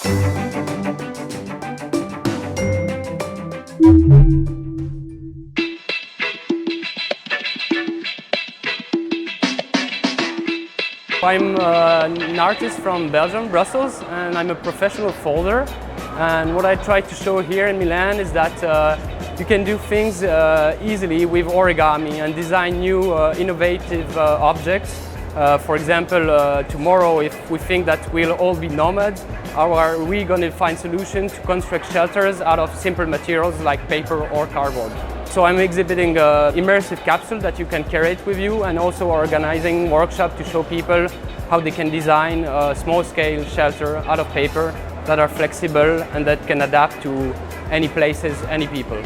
I'm an artist from Belgium, Brussels, and I'm a professional folder. And what I try to show here in Milan is that you can do things easily with origami and design new innovative objects. For example, tomorrow, if we think that we'll all be nomads, how are we going to find solutions to construct shelters out of simple materials like paper or cardboard? So I'm exhibiting an immersive capsule that you can carry it with you, and also organizing workshops to show people how they can design a small-scale shelter out of paper that are flexible and that can adapt to any places, any people.